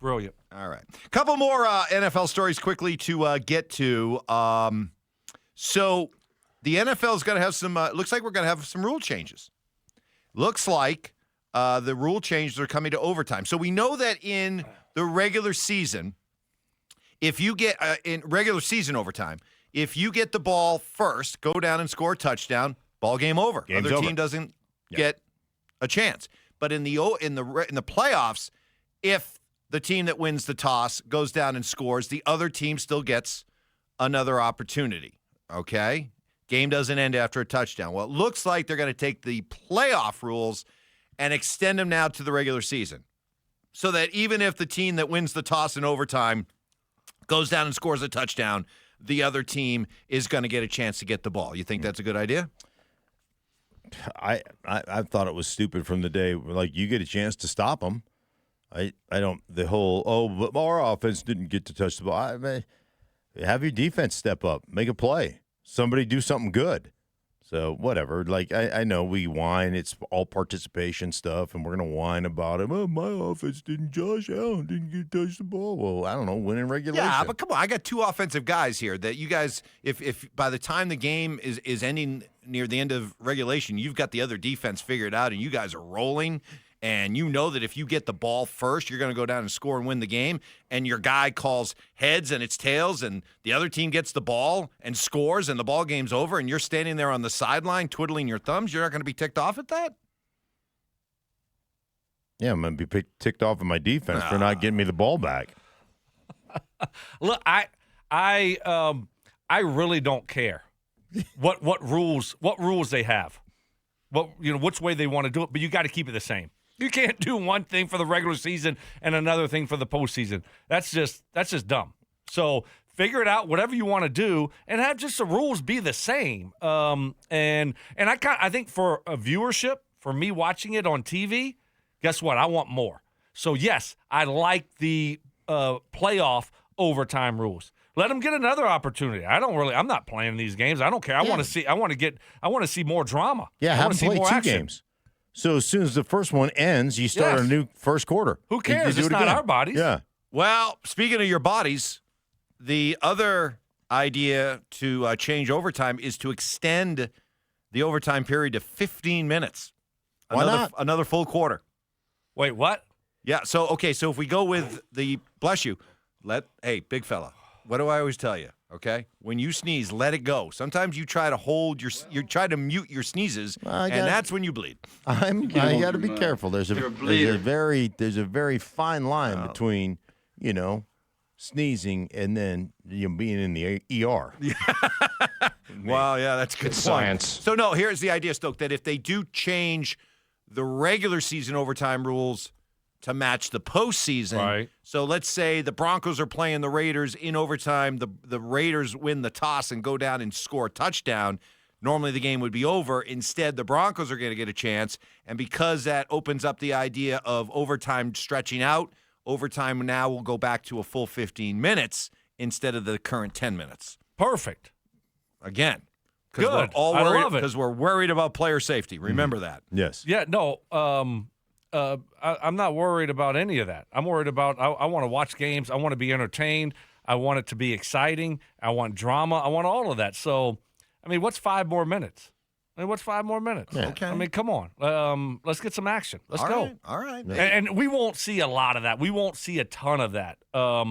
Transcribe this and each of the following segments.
Brilliant. All right. Couple more NFL stories quickly to get to. So the NFL is going to have some, looks like we're going to have some rule changes. Looks like the rule changes are coming to overtime. So we know that in the regular season, if you get, in regular season overtime, if you get the ball first, go down and score a touchdown, ball game over. Game's Other over. team doesn't get a chance. But in the playoffs, if the team that wins the toss goes down and scores, the other team still gets another opportunity, okay? Game doesn't end after a touchdown. Well, it looks like they're going to take the playoff rules and extend them now to the regular season so that even if the team that wins the toss in overtime goes down and scores a touchdown, the other team is going to get a chance to get the ball. You think that's a good idea? I thought it was stupid from the day. Like, you get a chance to stop them. I don't, the whole, but our offense didn't get to touch the ball. Have your defense step up, make a play. Somebody do something good. So, whatever. Like, I know we whine. It's all participation stuff, and we're going to whine about it. Oh, my offense didn't, Josh Allen didn't get to touch the ball. Well, I don't know, win in regulation. Yeah, but come on. I got two offensive guys here that you guys, if by the time the game is ending near the end of regulation, you've got the other defense figured out, and you guys are rolling, and you know that if you get the ball first, you're going to go down and score and win the game, and your guy calls heads and it's tails, and the other team gets the ball and scores, and the ball game's over, and you're standing there on the sideline twiddling your thumbs, you're not going to be ticked off at that? Yeah, I'm going to be ticked off at my defense for not getting me the ball back. Look, I really don't care what rules they have, which way they want to do it, but you got to keep it the same. You can't do one thing for the regular season and another thing for the postseason. That's just dumb. So figure it out, whatever you want to do, and have just the rules be the same. And I think for a viewership, for me watching it on TV, guess what? I want more. So yes, I like the playoff overtime rules. Let them get another opportunity. I'm not playing these games. I don't care. I want to see more drama. Yeah, have them play two games. So as soon as the first one ends, you start a new first quarter. Who cares? It's not our bodies. Yeah. Well, speaking of your bodies, the other idea to change overtime is to extend the overtime period to 15 minutes. Why not? Another full quarter. Wait, what? Yeah, so if we go with the, bless you, hey, big fella, what do I always tell you, okay? When you sneeze, let it go. Sometimes you try to you try to mute your sneezes, and that's when you bleed. I got to be careful. There's a very fine line between, sneezing and then being in the ER. Well, yeah, that's good science. So, no, here's the idea, Stoke, that if they do change the regular season overtime rules to match the postseason. Right. So let's say the Broncos are playing the Raiders in overtime. The Raiders win the toss and go down and score a touchdown. Normally the game would be over. Instead, the Broncos are going to get a chance. And because that opens up the idea of overtime stretching out, overtime now will go back to a full 15 minutes instead of the current 10 minutes. Perfect. Again. Good. We're all I worried, love it. because we're worried about player safety. Remember that. Yes. Yeah, no, I'm not worried about any of that. I'm worried about I want to watch games. I want to be entertained. I want it to be exciting. I want drama. I want all of that. So, what's 5 more minutes? Yeah. Okay. Come on. Let's get some action. Let's go. All right. And we won't see a lot of that. We won't see a ton of that.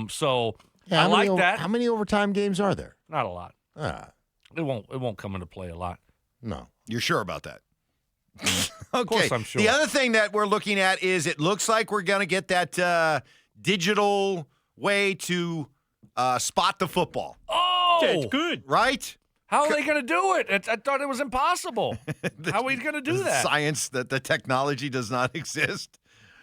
So Yeah, I like that. How many overtime games are there? Not a lot. It won't come into play a lot. No. You're sure about that? Okay. Of course I'm sure. The other thing that we're looking at is it looks like we're going to get that digital way to spot the football. Oh! That's good. Right? How are they going to do it? I thought it was impossible. How are we going to do that? Science, that the technology does not exist.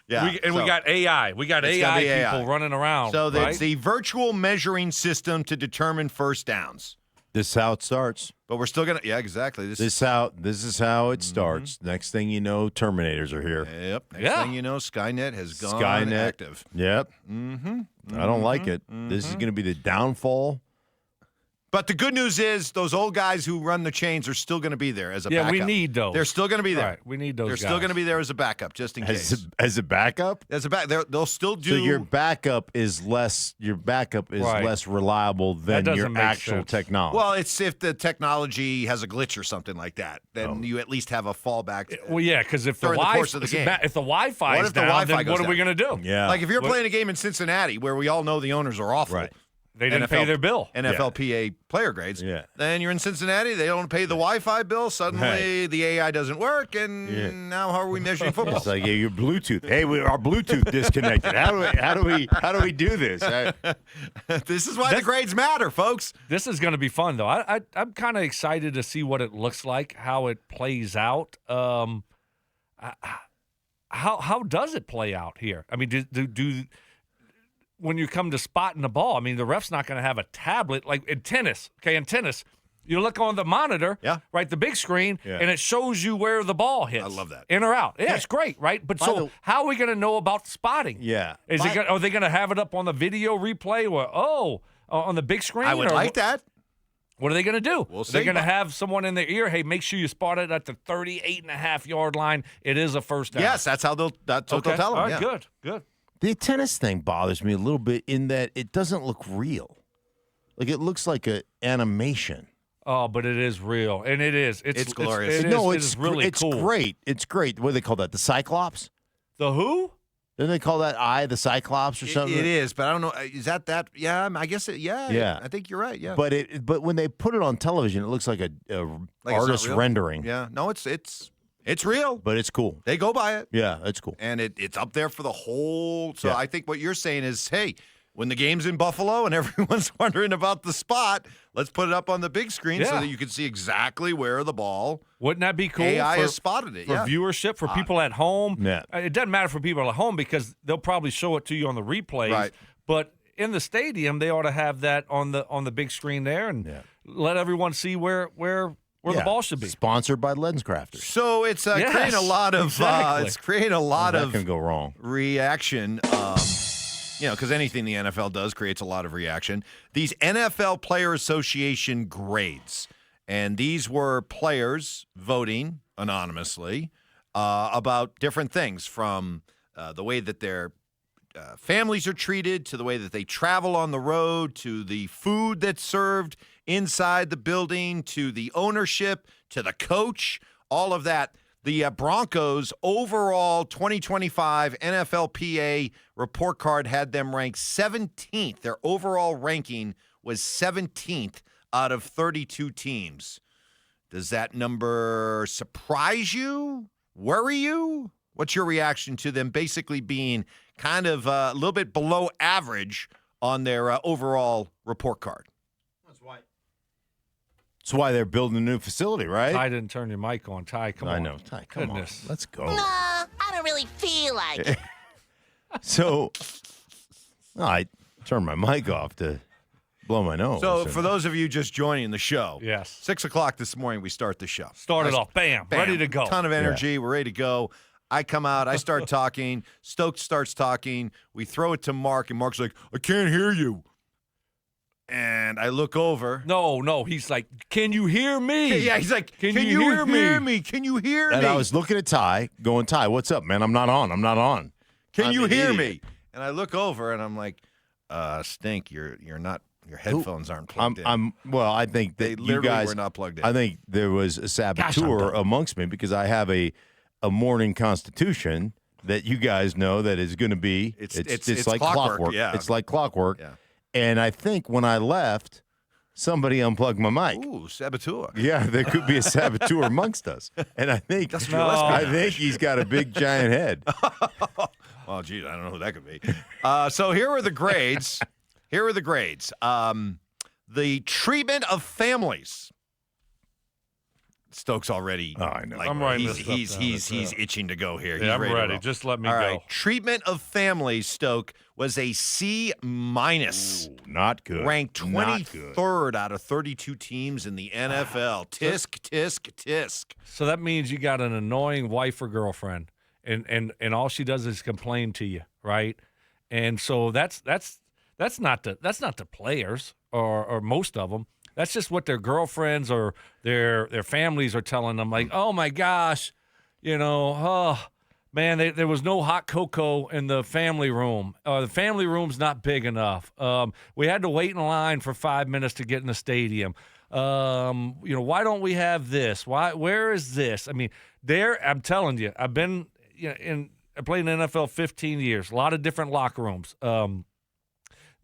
Yeah. We got AI. We got AI people running around. So that's right? the virtual measuring system to determine first downs. This is how it starts. But we're still going to, yeah, exactly. This is how it starts. Next thing you know, Terminators are here. Yep. Next thing you know, Skynet has gone active. Yep. Mm-hmm. I don't like it. This is going to be the downfall But the good news is those old guys who run the chains are still going to be there as a backup. Yeah, we need those. They're still going to be there. Right, we need those They're guys. still going to be there as a backup, just in case. As a backup? They'll still do. So your backup is less Right. less reliable than doesn't your make actual sense. technology. Well, it's if the technology has a glitch or something like that, then you at least have a fallback. Well, yeah, because if the During the course of the game. if the Wi-Fi What is if the down, Wi-Fi then goes what are we down? going to do? yeah. Like if you're playing a game in Cincinnati where we all know the owners are awful, Right. They didn't pay their bill. NFLPA player grades. Yeah. Then you're in Cincinnati. They don't pay the Wi-Fi bill. Suddenly the AI doesn't work, and now how are we measuring football? It's like your Bluetooth. Hey, our Bluetooth disconnected. How do we do this? This is why the grades matter, folks. This is going to be fun, though. I'm kind of excited to see what it looks like, how it plays out. How does it play out here? I mean, do when you come to spotting the ball, I mean, the ref's not going to have a tablet like in tennis. Okay, in tennis, you look on the monitor, right, the big screen, and it shows you where the ball hits. I love that. In or out. Yeah, it's great, right? But how are we going to know about spotting? Yeah. Are they going to have it up on the video replay or on the big screen? I would like that. What are they going to do? We'll see. They're going to have someone in their ear, hey, make sure you spot it at the 38.5-yard line. It is a first down. Yes, that's what they'll tell them. All right, yeah. good. The tennis thing bothers me a little bit in that it doesn't look real. Like it looks like an animation. Oh, but it is real, and it is. It's glorious. It's really it's cool. great. It's great. What do they call that? The Cyclops? The who? Didn't they call that eye the Cyclops or something? It is, but I don't know. Is that? Yeah, I guess it. Yeah. Yeah. I think you're right. Yeah. But when they put it on television, it looks like a Like it's not artist real? rendering. Yeah. No, it's real. But it's cool. They go by it. Yeah, it's cool. And it's up there for the whole. So Yeah. I think what you're saying is, hey, when the game's in Buffalo and everyone's wondering about the spot, let's put it up on the big screen so that you can see exactly where the ball. Wouldn't that be cool? AI has spotted it. For viewership, for people at home. Yeah. It doesn't matter for people at home because they'll probably show it to you on the replays. Right. But in the stadium, they ought to have that on the big screen there and let everyone see where the ball should be. Sponsored by LensCrafters. So it's creating a lot of exactly. it's creating a lot That of can go wrong. reaction. Because anything the NFL does creates a lot of reaction. These NFL Player Association grades, and these were players voting anonymously about different things, from the way that their families are treated, to the way that they travel on the road, to the food that's served inside the building, to the ownership, to the coach, all of that. The Broncos overall 2025 NFLPA report card had them ranked 17th. Their overall ranking was 17th out of 32 teams. Does that number surprise you? Worry you? What's your reaction to them basically being kind of a little bit below average on their overall report card? That's why they're building a new facility, right? Ty didn't turn your mic on. Ty, come on. I know. Ty, come Goodness. on. Let's go. Nah, I don't really feel like it. So, I turned my mic off to blow my nose. So for those of you just joining the show, Yes. 6 o'clock this morning we start the show. Started off, bam, ready to go. Ton of energy. We're ready to go. I come out. I start talking. Stokes starts talking. We throw it to Mark, and Mark's like, I can't hear you. And I look over. No, he's like, can you hear me? Yeah, he's like, Can you hear me? Can you hear and me? I was looking at Ty, going, Ty, what's up, man? I'm not on. Can you I'm an hear idiot. me? And I look over, and I'm like, Stink, you're not. Your headphones aren't plugged in. Well, I think They that you literally guys were not plugged in. I think there was a I'm saboteur done. amongst me because I have a morning constitution that you guys know that is going to be It's like clockwork, yeah. It's like clockwork. Yeah. And I think when I left, somebody unplugged my mic. Ooh, saboteur. Yeah, there could be a saboteur amongst us. And I think Industrial I espionage. think he's got a big giant head. Oh, geez, I don't know who that could be. So here are the grades. The treatment of families. Stokes already. Oh, I know. Like, I'm writing he's this stuff he's down. he's, That's he's itching to go here. He's I'm to ready. roll. Just let me All go. right. Treatment of families, Stoke, was a C minus. Ooh, not good. Ranked Not good. 23rd out of 32 teams in the NFL. Tisk. So that means you got an annoying wife or girlfriend, and all she does is complain to you, right? And so that's not the players or most of them. That's just what their girlfriends or their families are telling them. Like, oh my gosh, oh man, there was no hot cocoa in the family room. The family room's not big enough. We had to wait in line for 5 minutes to get in the stadium. Why don't we have this? Where is this? I mean, I'm telling you, I've been I played in the NFL 15 years, a lot of different locker rooms.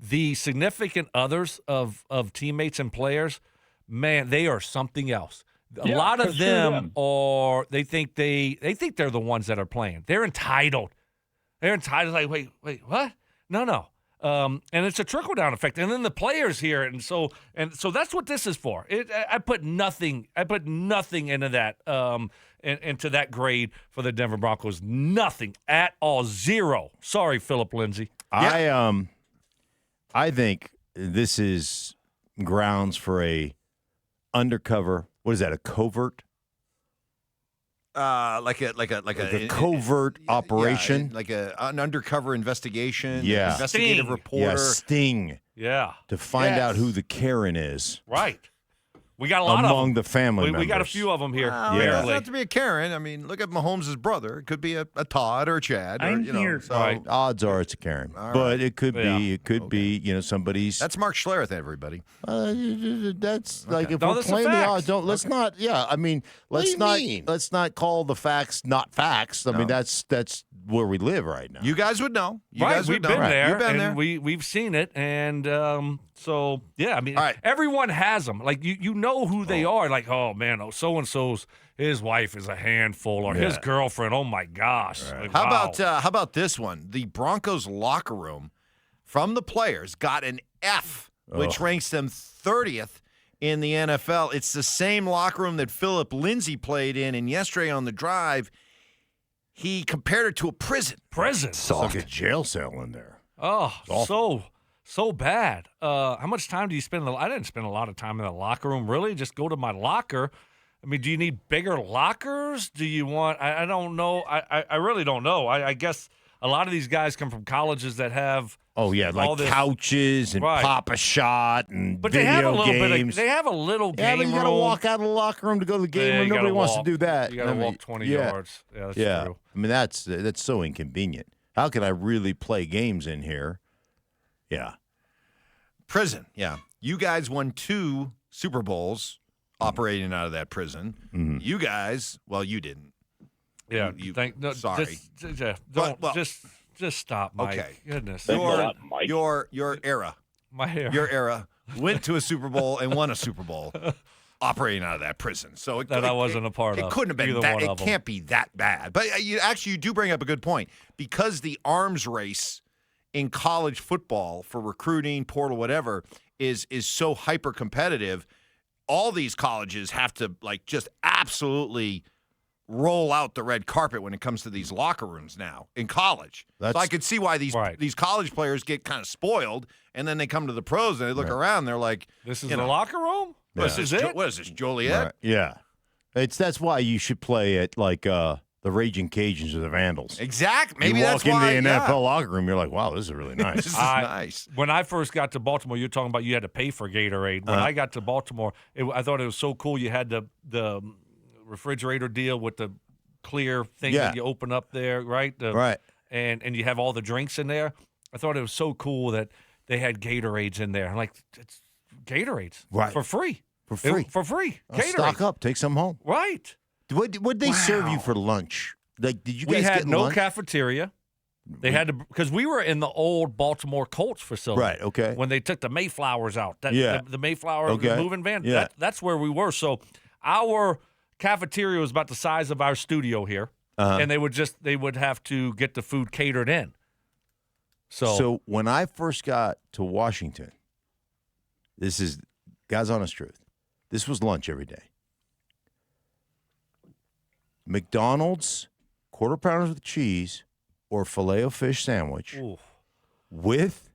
The significant others of teammates and players, man, they are something else. A lot of them they think they're the ones that are playing. They're entitled. They're entitled. Like, wait, what? No. And it's a trickle down effect. And then the players hear it, and so that's what this is for. I put nothing into that into that grade for the Denver Broncos. Nothing at all. Zero. Sorry, Philip Lindsay. I think this is grounds for a undercover. What is that? A covert? Like a covert operation, like an undercover investigation. Yeah, investigative Sting. reporter. Yeah, sting. Yeah, to find out who the Karen is. Right. We got a lot among of them. the family members. We got a few of them here. It doesn't have to be a Karen. I mean, look at Mahomes' brother. It could be a Todd or a Chad. I'm here. So Right. Odds are it's a Karen, All but right. it could be. It could be. Somebody's. That's Mark Schlereth, everybody. That's like if No, we're that's the playing the facts. odds. Don't let's not. Yeah, I mean, let's not call the facts not facts. I mean, that's where we live right now. You guys would know. You Right, guys we've would know. been there, You've been and there. we've seen it, and so yeah, I mean, All right. everyone has them. Like you know who they are. Like, oh man, so and so's his wife is a handful, or his girlfriend. Oh my gosh. Like, How wow. about this one? The Broncos locker room from the players got an F, which ranks them 30th in the NFL. It's the same locker room that Philip Lindsay played in, and yesterday on the drive, he compared it to a prison. Prison? It's like a jail cell in there. Oh, so bad. How much time do you spend? I didn't spend a lot of time in the locker room. Really, just go to my locker. I mean, do you need bigger lockers? Do you want? I don't know. I really don't know. I guess a lot of these guys come from colleges that have. Oh yeah, all like this, couches and Right. Pop a Shot and but video they have a little games. bit. They have a little Yeah, game but you got to room. walk out of the locker room to go to the game Yeah, room. you gotta Nobody wants to walk. do that. You got to I mean, walk 20 yeah. yards. Yeah, that's Yeah, true. I mean that's so inconvenient. How can I really play games in here? Yeah, Prison, yeah. You guys won 2 Super Bowls operating out of that prison. Mm-hmm. You guys, well, you didn't. Yeah. No, sorry. Just stop, Mike. Okay. Goodness. Your era. My hair. Your era went to a Super Bowl and won a Super Bowl operating out of that prison. So That I wasn't a part it of, couldn't have been either that. one It of them. can't be that bad. But you do bring up a good point, because the arms race in college football for recruiting, portal, whatever, is so hyper competitive. All these colleges have to just absolutely roll out the red carpet when it comes to these locker rooms now in college. So I could see why these college players get kind of spoiled, and then they come to the pros and they look around. And they're like, This is the locker room? This is it? What is this, Joliet? right. Yeah. That's why you should play at the Raging Cajuns or the Vandals. Exactly. Maybe you that's walk why. into the yeah. NFL locker room, you're like, wow, this is really nice. This is nice. When I first got to Baltimore, you're talking about you had to pay for Gatorade. When I got to Baltimore, I thought it was so cool. You had the refrigerator deal with the clear thing that you open up there, right? Right. And you have all the drinks in there. I thought it was so cool that they had Gatorades in there. I'm like, it's Gatorades for free. For free. For free. Gatorade. Stock up, take some home. Right. What they serve you for lunch? Like, did you guys We had get no lunch? Mm-hmm. cafeteria. They had to, because we were in the old Baltimore Colts facility. Right, okay. When they took the Mayflowers out. Yeah. The Mayflower Okay. moving van. Yeah. That's where we were. So our cafeteria was about the size of our studio here. And they would have to get the food catered in. So when I first got to Washington, this is God's honest truth. This was lunch every day. McDonald's quarter pounders with cheese or Filet-O-Fish sandwich with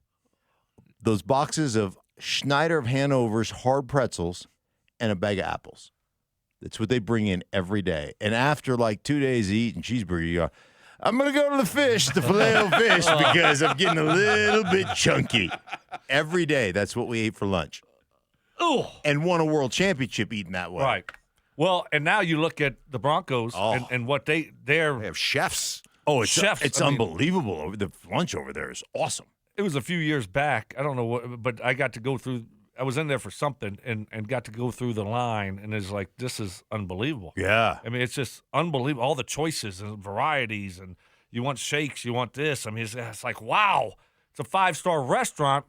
those boxes of Schneider of Hanover's hard pretzels and a bag of apples. That's what they bring in every day. And after 2 days of eating cheeseburger, you go, I'm going to go to the Filet-O-Fish, because I'm getting a little bit chunky. Every day, that's what we ate for lunch. Ooh. and won a world championship eating that way. Right. Well, and now you look at the Broncos and what they're They have chefs. Oh, it's chefs. It's I mean, unbelievable. The lunch over there is awesome. it was a few years back. I don't know what, but I got to go through. I was in there for something and got to go through the line, and it's like, this is unbelievable. Yeah. I mean, it's just unbelievable. All the choices and varieties, and you want shakes, you want this. I mean, it's like, wow, it's a 5-star restaurant.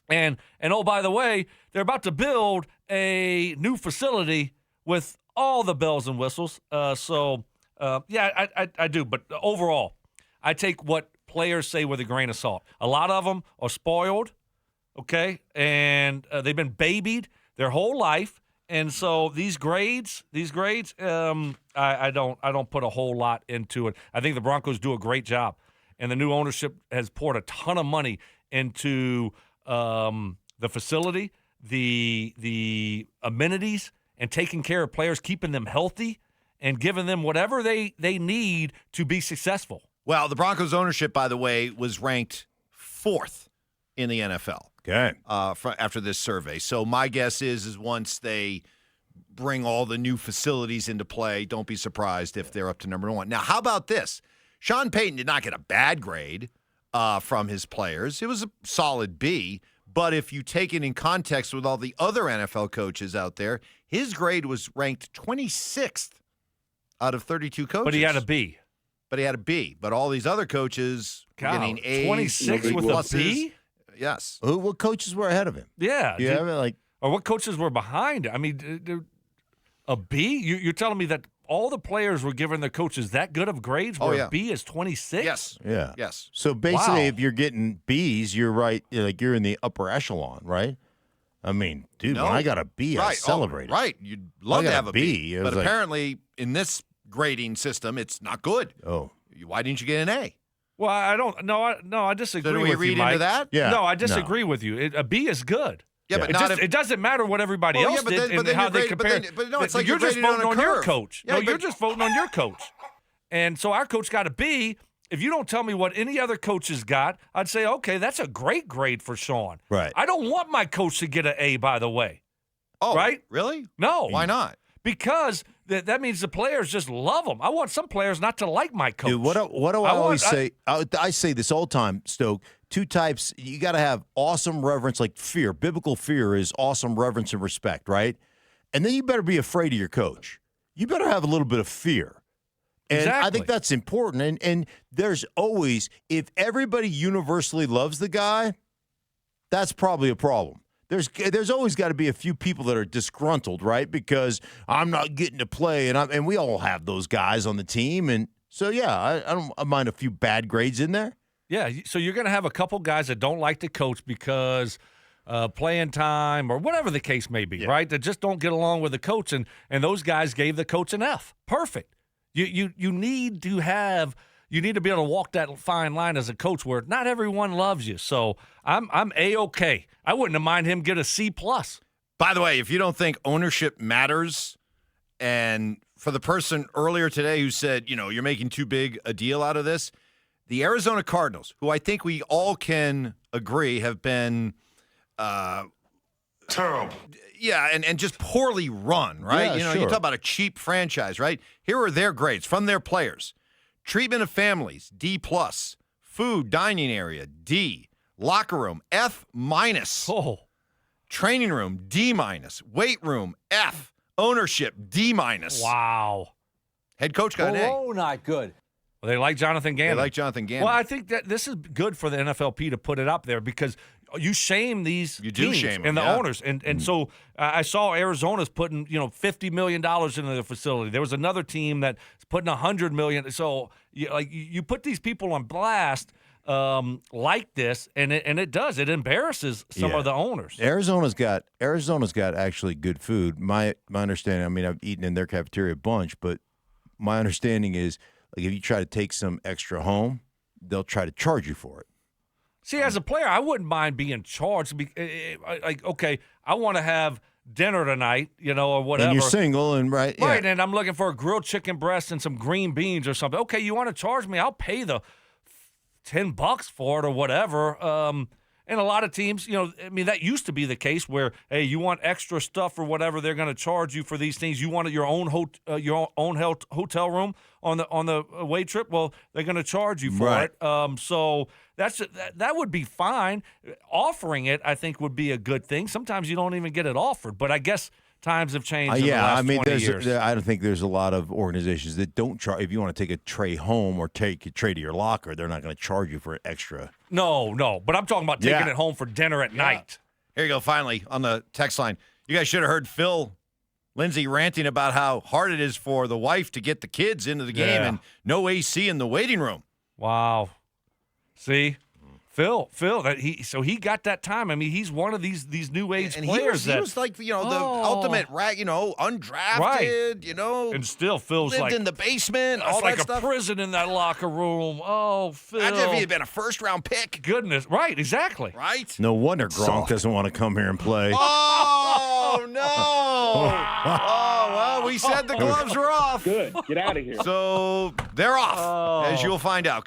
And oh, by the way, they're about to build a new facility with all the bells and whistles. Yeah, I do. But overall, I take what players say with a grain of salt. A lot of them are spoiled, okay, and they've been babied their whole life. And so these grades, I don't put a whole lot into it. I think the Broncos do a great job, and the new ownership has poured a ton of money into the facility, the amenities, and taking care of players, keeping them healthy, and giving them whatever they need to be successful. Well, the Broncos ownership, by the way, was ranked 4th in the NFL. Okay. After this survey. So my guess is once they bring all the new facilities into play, don't be surprised if they're up to number 1. Now, how about this? Sean Payton did not get a bad grade from his players. It was a solid B, but if you take it in context with all the other NFL coaches out there, his grade was ranked 26th out of 32 coaches. But he had a B. But all these other coaches were getting A's. 26 with a B? Yes. What coaches were ahead of him? Yeah. Yeah, I mean, like, or what coaches were behind? I mean, a B? You're telling me that all the players were giving their coaches that good of grades where a B is 26? Yes. yeah. Yes. So basically, Wow. if you're getting B's, you're right. Like, you're in the upper echelon, right? I mean, dude, No. when I got a B, I Right. celebrated. Oh, right. You'd love I got to have a a B. B. It But was like- apparently, in this grading system, it's not good. Oh. Why didn't you get an A? Well, I don't. No, I disagree So do we with read you, Mike. into that? Yeah. No, I disagree with you. A B is good. Yeah, Yeah. but not if, It doesn't matter what everybody Well, else yeah, but did then- but and then how you're they grading- but compare. then- but no, it's like you're you're just grading voting on on a your curve. coach. Yeah, No, but- you're just voting on your coach. And so our coach got a B. If you don't tell me what any other coaches got, I'd say, okay, that's a great grade for Sean. Right. I don't want my coach to get an A, by the way. oh, right? Really? No. Why not? Because that means the players just love him. I want some players not to like my coach. Dude, what do I always say? I say this all the time, Stoke. 2 types. You got to have awesome reverence, like fear. Biblical fear is awesome reverence and respect, right? And then you better be afraid of your coach. You better have a little bit of fear. And I Exactly. think that's important. And there's always, if everybody universally loves the guy, that's probably a problem. There's always got to be a few people that are disgruntled, right? Because I'm not getting to play, and we all have those guys on the team. And so, yeah, I don't mind a few bad grades in there. Yeah, so you're going to have a couple guys that don't like the coach because playing time or whatever the case may be, right? That just don't get along with the coach, and those guys gave the coach an F. Perfect. You need to have. You need to be able to walk that fine line as a coach where not everyone loves you. So I'm A-okay. I wouldn't have mind him get a C+. By the way, if you don't think ownership matters, and for the person earlier today who said, you're making too big a deal out of this, the Arizona Cardinals, who I think we all can agree have been Terrible. Yeah, and just poorly run, right? Yeah, You sure. talk about a cheap franchise, right? Here are their grades from their players. Treatment of families, D+. Food, dining area, D. Locker room, F-. Oh, Training room, D-. Weight room, F. Ownership, D-. wow. Head coach got an A. Not good. Well, they like Jonathan Gannon. They like Jonathan Gannon. Well, I think that this is good for the NFLP to put it up there because you shame these You do teams shame them, and the yeah. owners. And so I saw Arizona's putting, $50 million into the facility. There was another team that's putting $100 million. So you put these people on blast like this, and it does. It embarrasses some Yeah. of the owners. Arizona's got actually good food. My understanding, I mean, I've eaten in their cafeteria a bunch, but my understanding is like if you try to take some extra home, they'll try to charge you for it. See, as a player, I wouldn't mind being charged. Like, okay, I want to have dinner tonight, or whatever. And you're single, and right, yeah. Right, and I'm looking for a grilled chicken breast and some green beans or something. Okay, you want to charge me? I'll pay the $10 for it or whatever. And a lot of teams, I mean, that used to be the case where, hey, you want extra stuff or whatever, they're going to charge you for these things. You wanted your own hotel room on the away trip. Well, they're going to charge you for Right. it. So that would be fine. Offering it, I think, would be a good thing. Sometimes you don't even get it offered, but I guess times have changed. In the last 20 years. I don't think there's a lot of organizations that don't charge. If you want to take a tray home or take a tray to your locker, they're not going to charge you for an extra. No, but I'm talking about taking it home for dinner at night. Here you go, finally, on the text line. You guys should have heard Phil Lindsay ranting about how hard it is for the wife to get the kids into the game and no AC in the waiting room. Wow. See? Phil, he got that time. I mean, he's one of these new age And players. he was like, the ultimate rat, undrafted, and still Phil's lived like in the basement, it's all like that a stuff. prison in that locker room. Oh, Phil. Imagine if he had been a first-round pick. Goodness, right? Exactly. Right? No wonder Gronk doesn't want to come here and play. Oh, no. Oh, well, we said the gloves were off. Good. Get out of here. So they're off, as you'll find out.